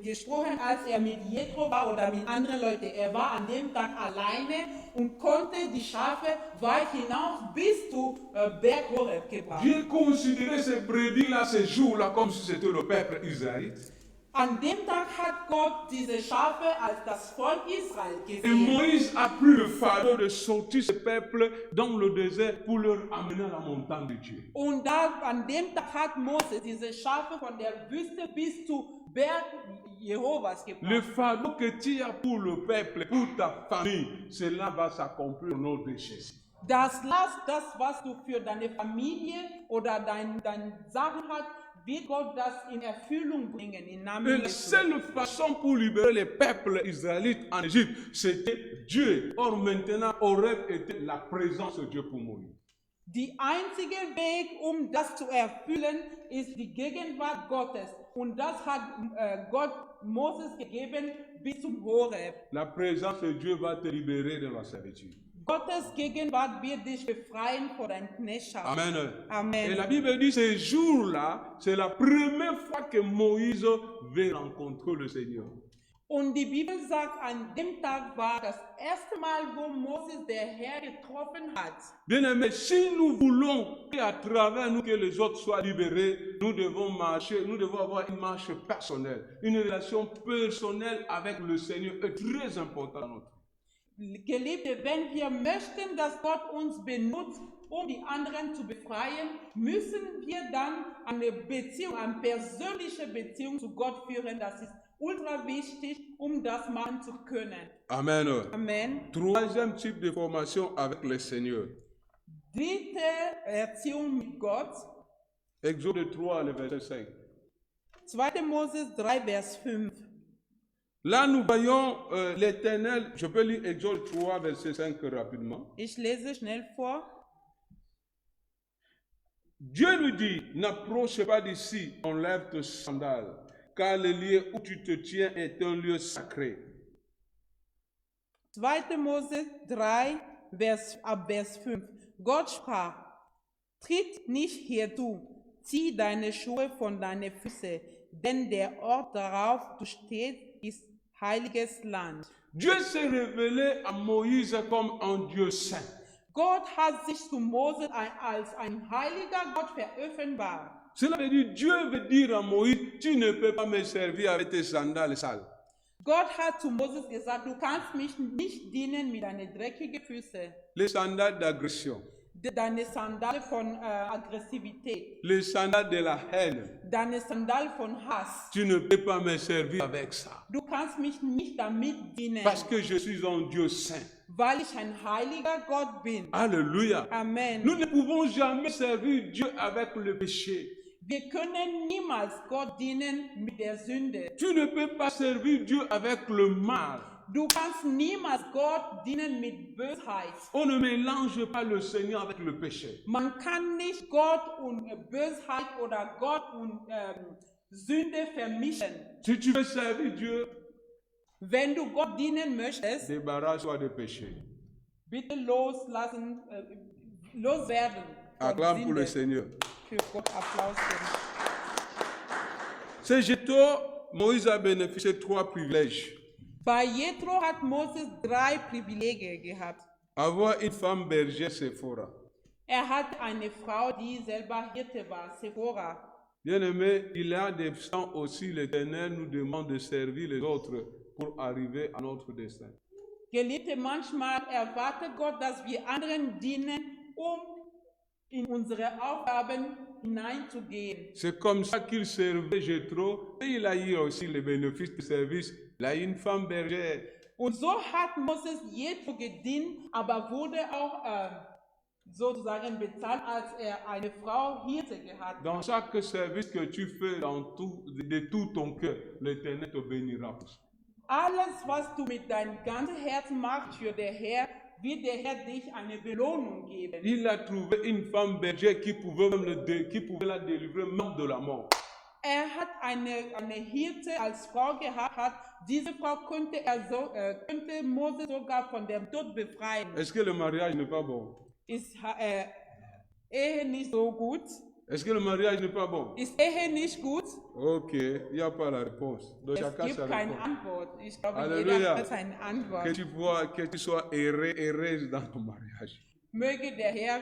gesprochen, als er mit Jethro war oder mit anderen Leuten. Er war an dem Tag alleine und konnte die Schafe weit hinaus bis zu Berg Horeb gebracht. Dieu considérait ces brebis-là, ces jours-là, comme si c'était le peuple israélite. An dem Tag hat Gott diese Schafe als das Volk Israel Et gesehen. Moïse a pris le fardeau de sortir ce peuple dans le désert pour leur amener à la montagne de Dieu. Und an dem Tag hat Mose diese Schafe von der Wüste bis zu Berg Jehovas Le gebracht. fardeau que tu as pour le peuple, pour ta famille, cela va s'accomplir au nom de Jésus. Das, was du für deine Familie oder dein Sachen hast, wird Gott das in Erfüllung bringen im Namen Et la Jesu. seule façon pour libérer les peuples israélites en Égypte, c'était Dieu. Or maintenant, Horeb était la présence de Dieu pour Moïse. Die einzige Weg, das zu erfüllen, ist die Gegenwart Gottes. Und das hat Gott Moses gegeben bis zum Horeb. La présence de Dieu va te libérer de la servitude. Gottes Gegenwart wird dich befreien vor deiner Knechtschaft. Amen. Amen. Et la Bible dit, ces jours-là, c'est la première fois que Moïse veut rencontrer le Seigneur. Und die Bibel sagt, an dem Tag war das erste Mal, wo Moses der Herr getroffen hat. Bien-aimés, si nous voulons qu'à travers nous que les autres soient libérés, nous devons marcher, nous devons avoir une marche personnelle. Une relation personnelle avec le Seigneur est très importante dans notre vie. Geliebte, wenn wir möchten, dass Gott uns benutzt, die anderen zu befreien, müssen wir dann eine Beziehung, eine persönliche Beziehung zu Gott führen. Das ist ultra wichtig, das machen zu können. Amen. Amen. Troisième type de formation avec le Seigneur. Dritte Erziehung mit Gott. Exode 3, le verset 5. 2. Moses 3, Vers 5. Là, nous voyons l'Éternel. Je peux lire Exode 3, verset 5 rapidement. Ich lese schnell vor. Dieu lui dit, n'approche pas d'ici, enlève tes sandales, car le lieu où tu te tiens est un lieu sacré. 2. Mose 3, Vers 5. Gott sprach, tritt nicht herzu, zieh deine Schuhe von deinen Füßen, denn der Ort, darauf du stehst, ist heiliges Land. Dieu s'est révélé à Moïse comme un Dieu saint. Gott hat sich zu Mose als ein heiliger Gott veröffentlicht. Cela veut dire, Dieu veut dire à Moïse, tu ne peux pas me servir avec tes sandales sales. Gott hat zu Moses gesagt, du kannst mich nicht dienen mit deinen dreckigen Füßen. Les sandales d'agression. Deine Sandale von Aggressivität. Les sandales de la haine. Deine Sandale von Hass. Tu ne peux pas me servir avec ça. Du kannst mich nicht damit dienen. Parce que je suis un Dieu saint. Weil ich ein heiliger Gott bin. Alléluia. Amen. Nous ne pouvons jamais servir Dieu avec le péché. Wir können niemals Gott dienen mit der Sünde. Tu ne peux pas servir Dieu avec le mal. Du kannst niemals Gott dienen mit Bösheit. On ne mélange pas le Seigneur avec le péché. Man kann nicht Gott und Bösheit oder Gott und Sünde vermischen. Si tu veux servir Dieu, wenn du Gott dienen möchtest, débarrasse-toi du péché. Bitte loswerden. Acclame pour le Seigneur. Für Gott Applaus geben. C'est Jéthro, Moïse a bénéficié de 3 privilèges. Bei Jethro hat Moses 3 Privilegien gehabt. Avoir une femme bergère, Sephora. Hat eine Frau, die selber Hirte war, Sephora. Bien-aimé, il y a des temps aussi, l'Éternel nous demande de servir les autres pour arriver à notre destin. Geliebte, manchmal erwartet Gott, dass wir anderen dienen, in unsere Aufgaben hineinzugehen. C'est comme ça qu'il servait Jéthro et il a eu aussi les bénéfices du service. Il a eu une femme bergère. Und so hat Moses Jethro gedient, aber wurde auch sozusagen bezahlt, als er eine Frau Hirte gehabt hat. Dans chaque service que tu fais de tout ton cœur, l'Éternel te bénira pour ça. Alles, was du mit deinem ganzen Herzen machst für den Herr, wird der Herr dich eine Belohnung geben. Il a trouvé une femme bergère qui pouvait la délivrer même de la mort. Er hat eine Hirte als Frau gehabt. Diese Frau könnte Mose sogar von dem Tod befreien. Est-ce que le mariage n'est pas bon? Ist Ehe nicht so gut? Est-ce que le mariage n'est pas bon? Ist Ehe nicht gut? Ok, il n'y a pas la réponse. Donc Es chacun gibt sa keine réponse. Antwort. Ich glaube, Alléluia. jeder hat seine Antwort. Que tu sois heureuse dans ton mariage. Möge der Herr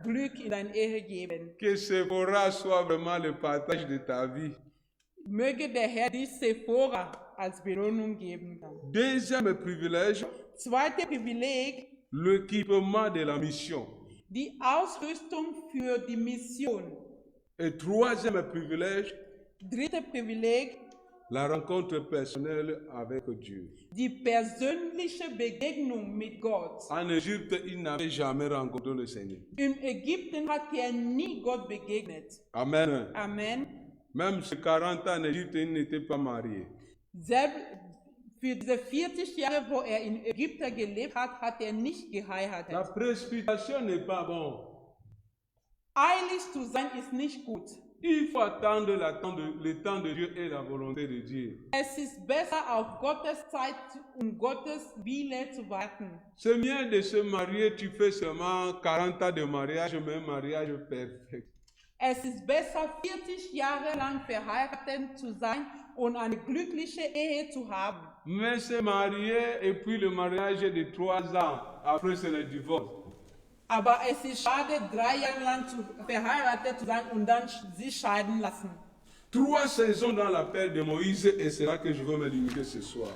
Glück in deine Ehe geben. Que Sephora soit vraiment le partage de ta vie. Möge der Herr dich Sephora als Belohnung geben. Deuxième privilège, Zweite Privileg, l'équipement de la mission. die Ausrüstung für die Mission. Et troisième privilège, Dritte Privileg, la rencontre personnelle avec Dieu. die persönliche Begegnung mit Gott. En Égypte, il n'avait jamais rencontré le Seigneur. In Ägypten hat er nie Gott begegnet. Amen. Amen. Même ses 40 ans en Égypte, il n'était pas marié. Selbst für diese 40 Jahre, wo er in Ägypten gelebt hat, hat er nicht geheiratet. La précipitation n'est pas bon. Eilig zu sein ist nicht gut. Il faut attendre le temps de Dieu et la volonté de Dieu. Es ist besser, auf Gottes Zeit und Gottes Wille zu warten. C'est bien de se marier, tu fais seulement 40 ans de mariage, mais un mariage perfect. Es ist besser, 40 Jahre lang verheiratet zu sein und eine glückliche Ehe zu haben. Mais se marier et puis le mariage de 3 ans, après c'est le divorce. Aber es ist schade, 3 Jahre lang verheiratet zu sein und dann sich scheiden lassen. 3 saisons dans l'appel de Moïse et c'est là que je veux me limiter ce soir.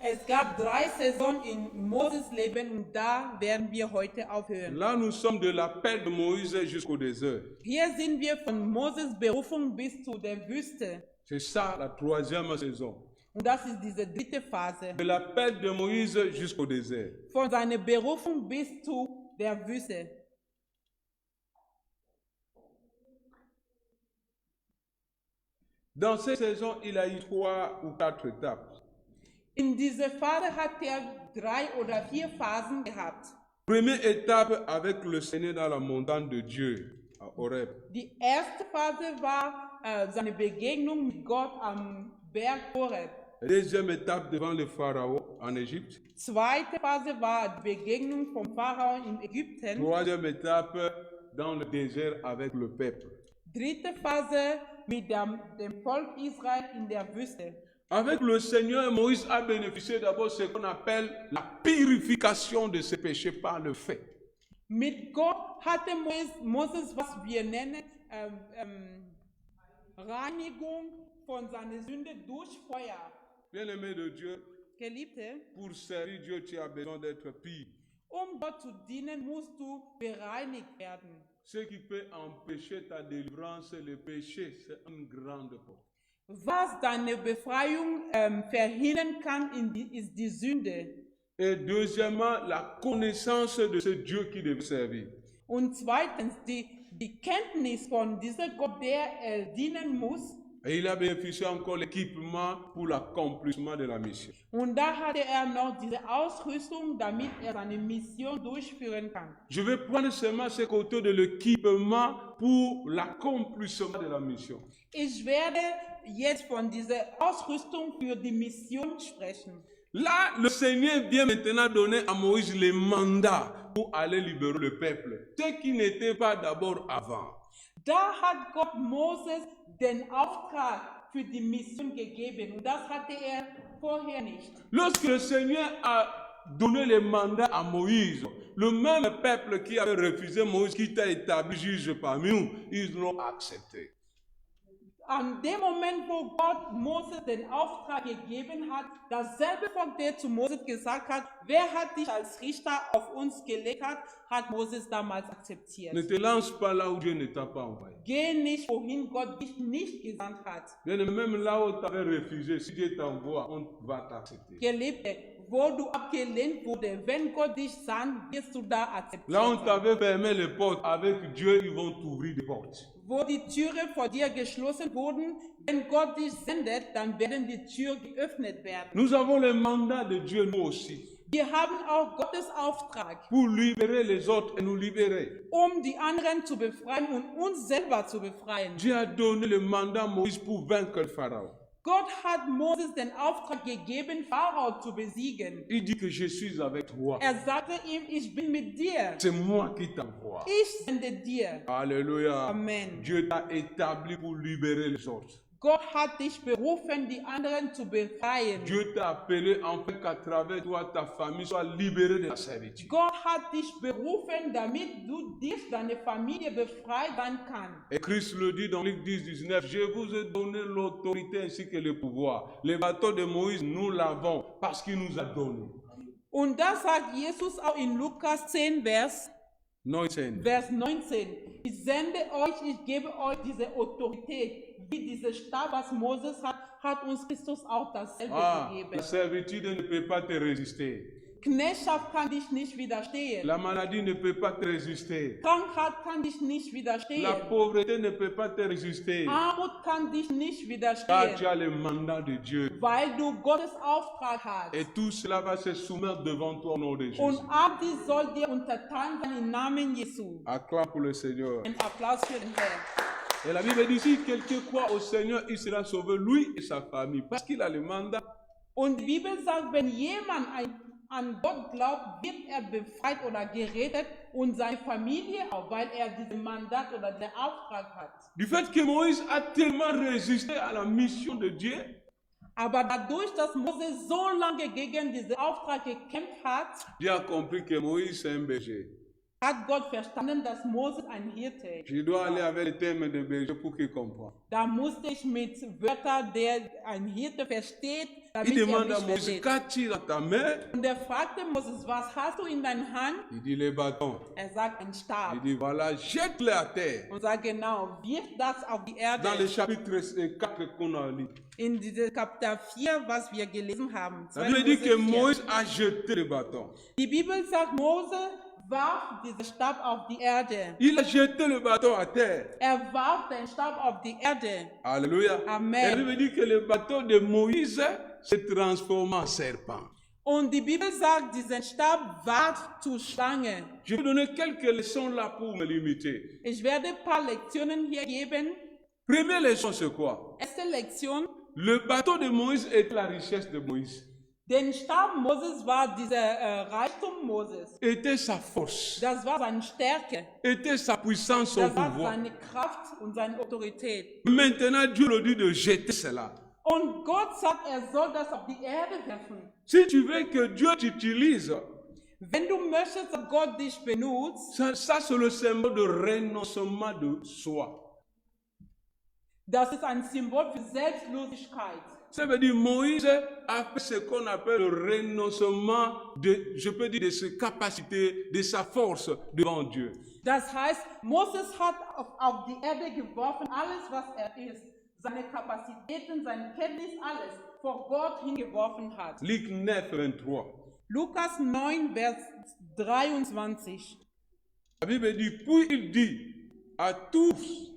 Es gab 3 Saisonen in Moses Leben und da werden wir heute aufhören. Là, nous sommes de l'appel de Moïse jusqu'au désert. Hier sind wir von Moses Berufung bis zu der Wüste. C'est ça la 3e saison. Und das ist diese dritte Phase. De l'appel de Moïse jusqu'au désert. Von seiner Berufung bis zu der Wüste. Dans cette saison, il a eu 3 ou 4 étapes. In dieser Phase hat er 3 oder 4 Phasen gehabt. Première étape avec le Seigneur dans la montagne de Dieu, à Horeb. Die erste Phase war seine Begegnung mit Gott am Berg Horeb. Deuxième étape devant le Pharaon en Égypte. Zweite Phase war die Begegnung vom Pharao in Ägypten. Troisième étape dans le désert avec le peuple. Dritte Phase mit dem Volk Israel in der Wüste. Avec le Seigneur, Moïse a bénéficié d'abord de ce qu'on appelle la purification de ses péchés par le feu. Mit Gott hatte Moses, was wir nennen, Reinigung von seiner Sünde durch Feuer. Bien-aimé de Dieu, Geliebte, pour servir Dieu, tu as besoin d'être pur. Gott zu dienen, musst du bereinigt werden. Ce qui peut empêcher ta délivrance, le péché, c'est une grande porte. Was deine Befreiung verhindern kann, ist die Sünde. Et deuxièmement, la connaissance de ce Dieu qui devait servir. Und zweitens, die Kenntnis von diesem Gott, der er dienen muss. Et il a bénéficié encore l'équipement pour l'accomplissement de la mission. Und da hatte er noch diese Ausrüstung, damit er seine Mission durchführen kann. Je vais prendre seulement ce côté de l'équipement pour l'accomplissement de la mission. Ich werde jetzt von dieser Ausrüstung für die Mission sprechen. Là, le Seigneur vient maintenant donner à Moïse le mandat pour aller libérer le peuple, ce qui n'était pas d'abord avant. Da hat Gott Moses den Auftrag für die Mission gegeben und das hatte er vorher nicht. Lorsque le Seigneur a donné le mandat à Moïse, le même peuple qui avait refusé Moïse, qui t'a établi juge parmi nous, ils l'ont accepté. An dem Moment, wo Gott Moses den Auftrag gegeben hat, dasselbe Volk, der zu Moses gesagt hat, wer hat dich als Richter auf uns gelegt hat Moses damals akzeptiert. Ne te lance pas là où Dieu ne t'a pas envoyé. Geh nicht, wohin Gott dich nicht gesandt hat. Même là où tu avais refusé, si Dieu t'envoie, on va t'accepter. Geliebte, wo du abgelehnt wurde, wenn Gott dich sandt, wirst du da akzeptiert Là, on sein. t'avait fermé les portes. Avec Dieu, ils vont t'ouvrir des portes. Wo die Türen vor dir geschlossen wurden, wenn Gott dich sendet, dann werden die Türen geöffnet werden. Nous avons le mandat de Dieu, nous aussi, Wir haben auch Gottes Auftrag, pour libérer les autres et nous libérer. die anderen zu befreien und uns selber zu befreien. Dieu a donné le mandat à Moïse pour vaincre le Pharaon. Gott hat Moses den Auftrag gegeben, Pharao zu besiegen. Il dit que je suis avec toi. Er sagte ihm, ich bin mit dir. C'est moi qui t'envoie. Ich sende dir. Alléluia. Amen. Dieu t'a établi pour libérer les autres. Gott hat dich berufen, die anderen zu befreien. Dieu t'a appelé afin qu'à travers toi, ta famille soit libérée de la servitude. Gott hat dich berufen, damit du dich, deine Familie befreit sein kannst. Et Christ le dit dans Luc 10, 19, je vous ai donné l'autorité ainsi que le pouvoir. Le bâton de Moïse, nous l'avons parce qu'il nous a donné. Und das sagt Jesus auch in Lukas 10, Vers 19. 19. Ich sende euch, ich gebe euch diese Autorität. Wie dieser Stab, was Moses hat, hat uns Christus auch dasselbe gegeben. La servitude ne peut pas te résister. Knechtschaft kann dich nicht widerstehen. La maladie ne peut pas te résister. Krankheit kann dich nicht widerstehen. La pauvreté ne peut pas te résister. Armut kann dich nicht Car tu widerstehen, as le mandat de Dieu. weil du Gottes Auftrag hast. Et tout cela va se soumettre devant toi au nom de Jésus. Und all dies soll dir untertan sein im Namen Jesu. Acclame pour le Seigneur. Ein Applaus für den Herrn. Et la Bible dit, si quelqu'un croit au Seigneur, il sera sauvé, lui et sa famille. Parce qu'il a le mandat. Und die Bibel sagt, wenn jemand an Gott glaubt, wird er befreit oder gerettet und seine Familie auch, weil er dieses Mandat oder den Auftrag hat. Du fait que Moïse a tellement résisté à la mission de Dieu, Aber dadurch, dass Mose so lange gegen diesen Auftrag gekämpft hat, Dieu a compris que Moïse c'est un berger. hat Gott verstanden, dass Mose ein Hirte ist. Je dois aller avec les termes de berger pour qu'il comprenne. Da musste ich mit Wörtern, der ein Hirte versteht, damit Il er demande à mich Moïse, versteht. qu'as-tu dans ta main? Und er fragte Moses, was hast du in deiner Hand? Il dit les bâtons. Er sagt, ein Stab. Il dit voilà, jette-les à terre. Und sagt genau, wirf das auf die Erde. Dans le chapitre 4 qu'on a lu. In diesem Kapitel 4, was wir gelesen haben. La 2. Bible dit que Mose 4. Moïse a jeté le bâton. Die Bibel sagt, Mose warf diesen Stab auf die Erde. Il a jeté le bâton à terre. Er warf den Stab auf die Erde. Alléluia. Amen. Et la Bible dit que le bâton de Moïse se transforma en serpent. Und die Bibel sagt, diesen Stab ward zu Schlange. Je vais donner quelques leçons là pour me limiter. Ich werde ein paar Lektionen hier geben. Première leçon, c'est quoi? Erste Lektion, Le bâton de Moïse est la richesse de Moïse. den Stab Moses war dieser Reichtum Moses. Était sa force, Das war seine Stärke. était sa puissance, son Das war pouvoir. seine Kraft und seine Autorität. Maintenant, Dieu le dit de jeter cela. Und Gott sagt, er soll das auf die Erde werfen. Si tu veux que Dieu t'utilise, Wenn du möchtest, dass Gott dich benutzt, ça c'est le symbole de renoncement de soi. das ist ein Symbol für Selbstlosigkeit. Ça veut dire Moïse a fait ce qu'on appelle le renoncement de, je peux dire, de ses capacités, de sa force devant Dieu. Das heißt, Moses hat auf die Erde geworfen, alles was er ist. Seine Kapazitäten, seine Kenntnis, alles vor Gott hingeworfen hat. Luc 9, 23. Lukas 9, Vers 23. La Bible dit, puis il dit à tous,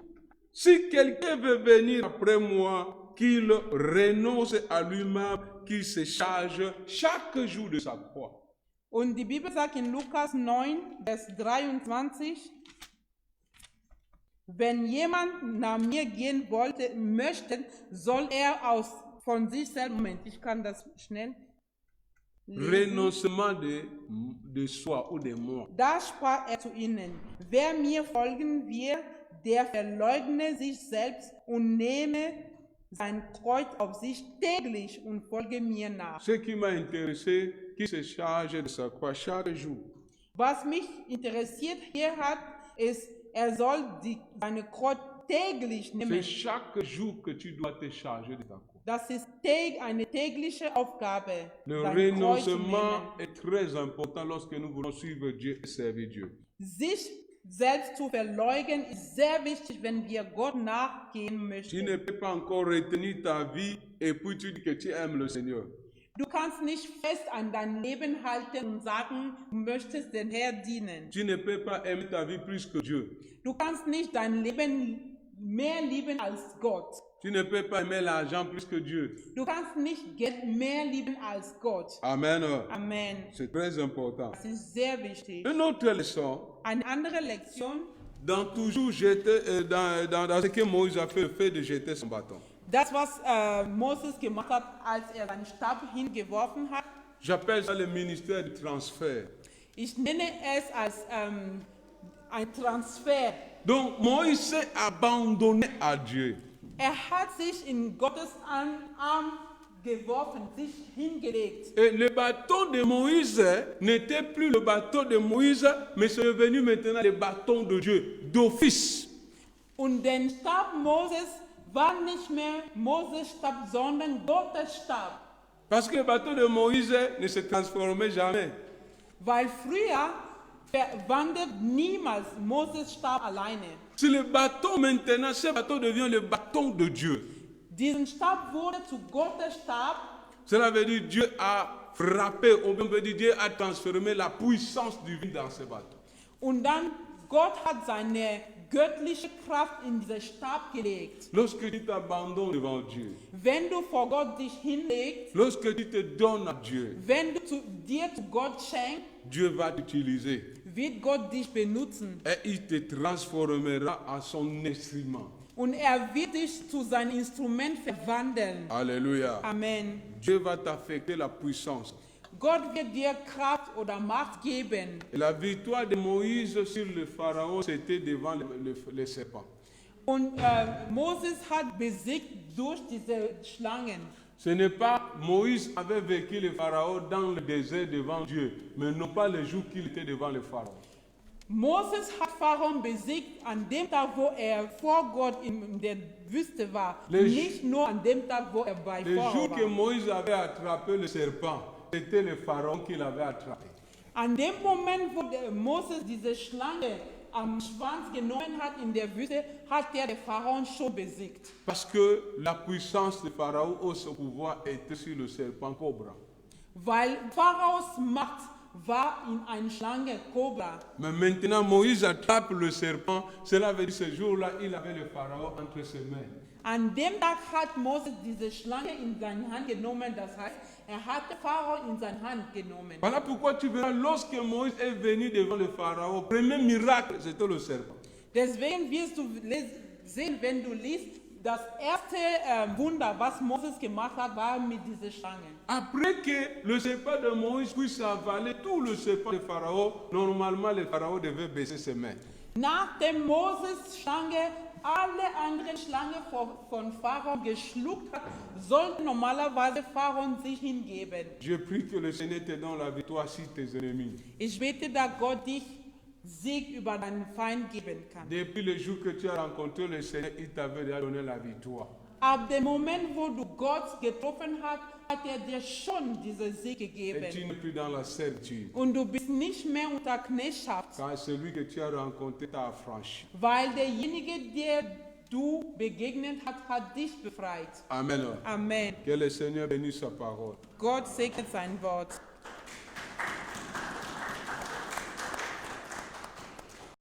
si quelqu'un veut venir après moi, qu'il renonce à lui-même, qu'il se charge chaque jour de sa croix. Und die Bibel sagt in Lukas 9, Vers 23, wenn jemand nach mir gehen möchte, soll er von sich selbst, Moment, ich kann das schnell lesen. Renoncement de soi ou de moi. Da sprach er zu ihnen, wer mir folgen will, der verleugne sich selbst und nehme sein Kreuz auf sich täglich und folge mir nach. Ce qui m'a intéressé, qui se charge de sa croix chaque jour. Was mich interessiert hier hat, ist, er soll seine Kreuz täglich C'est nehmen. chaque jour que tu dois te charger de ta croix. Das ist eine tägliche Aufgabe. Le sein Kreuz zu renoncement nehmen. est très important lorsque nous voulons suivre Dieu et servir Dieu. Sich selbst zu verleugnen ist sehr wichtig, wenn wir Gott nachgehen Tu möchten. ne peux pas encore retenir ta vie et puis tu dis que tu aimes le Seigneur. Du kannst nicht fest an dein Leben halten und sagen, du möchtest den Herrn dienen. Tu ne peux pas aimer ta vie plus que Dieu. Du kannst nicht dein Leben mehr lieben als Gott. Tu ne peux pas aimer l'argent plus que Dieu. Du kannst nicht Geld mehr lieben als Gott. Amen. Amen. C'est très important. Das ist sehr wichtig. Une autre leçon, Eine andere Lektion, dans toujours jeter, dans ce que Moïse a fait, le fait de jeter son bâton. das was Moses gemacht hat, als er seinen Stab hingeworfen hat. J'appelle ça le ministère du transfert. Ich nenne es als ein Transfer. Donc Moïse s'est abandonné à Dieu. Er hat sich in Gottes Arm geworfen, sich hingelegt. Et le bâton de Moïse n'était plus le bâton de Moïse, mais c'est devenu maintenant le bâton de Dieu, d'office. Und der Stab Moses war nicht mehr Moses Stab, sondern Gottes Stab. Parce que le bâton de Moïse ne se transformait jamais. Weil früher verwandelt niemals Moses Stab alleine. C'est le bâton maintenant, ce bâton devient le bâton de Dieu. Diesen Stab wurde zu Gottes Stab. Cela veut dire Dieu a frappé, on peut dire Dieu a transformé la puissance divine dans ce bâton. Und dann Gott hat seine göttliche Kraft in diesen Stab gelegt. Lorsque tu t'abandonnes devant Dieu, Wenn du vor Gott dich hinlegst, lorsque tu te donnes à Dieu, wenn du dir zu Gott schenkst, Dieu va t'utiliser wird Gott dich benutzen. et il te transformera en son instrument. Und er wird dich zu seinem Instrument verwandeln. Alléluia. Amen. Dieu va t'affecter la puissance. Gott wird dir Kraft oder Macht geben. Et la victoire de Moïse sur le Pharaon, c'était devant le serpent. Und Moses hat besiegt durch diese Schlangen. Ce n'est pas Moïse avait vécu le Pharaon dans le désert devant Dieu, mais non pas le jour qu'il était devant le Pharaon. Moses hat Pharaon besiegt an dem Tag, wo er vor Gott in der Wüste war. Nicht nur an dem Tag, wo er bei Le Pharao jour que war. Moïse avait attrapé le serpent, c'était le Pharaon qui l'avait attrapé. An dem Moment, wo Moses diese Schlange am Schwanz genommen hat in der Wüste, hat der Pharaon schon besiegt. Parce que la puissance de Pharaon ou son pouvoir était sur le serpent cobra. Weil Pharaos Macht war in eine Schlange Kobra. Mais maintenant, Moïse attrape le serpent. Cela veut dire ce jour-là, il avait le Pharaon entre ses mains. An dem Tag hat Moses diese Schlange in seine Hand genommen, das heißt, er hatte Pharao in seine Hand genommen. Voilà pourquoi tu verras, lorsque Moïse est venu devant le Pharaon, le premier miracle, c'était le serpent. Deswegen wirst du sehen, wenn du liest, das erste Wunder, was Moses gemacht hat, war mit dieser Schlange. Après que le serpent de Moïse puisse avaler tout le serpent de Pharaon, normalement le Pharaon devait baisser ses mains. Nachdem Moses Schlange alle anderen Schlangen von Pharao geschluckt hat, sollte normalerweise Pharao sich hingeben. Je prie que le Seigneur te donne la victoire sur tes ennemis. Ich bete, dass Gott dich Sieg über deinen Feind geben kann. Depuis le jour que tu as rencontré le Seigneur, il t'avait déjà donné la victoire. Ab dem Moment, wo du Gott getroffen hast, hat er dir schon diese Sieg Et tu gegeben. n'es plus dans la servitude. Und du bist nicht mehr unter Knechtschaft, Car celui que tu as rencontré t'a affranchi. weil derjenige, der du begegnet hast, hat dich befreit. Amen. Amen. Que le Seigneur bénisse sa parole. Gott segnet sein Wort.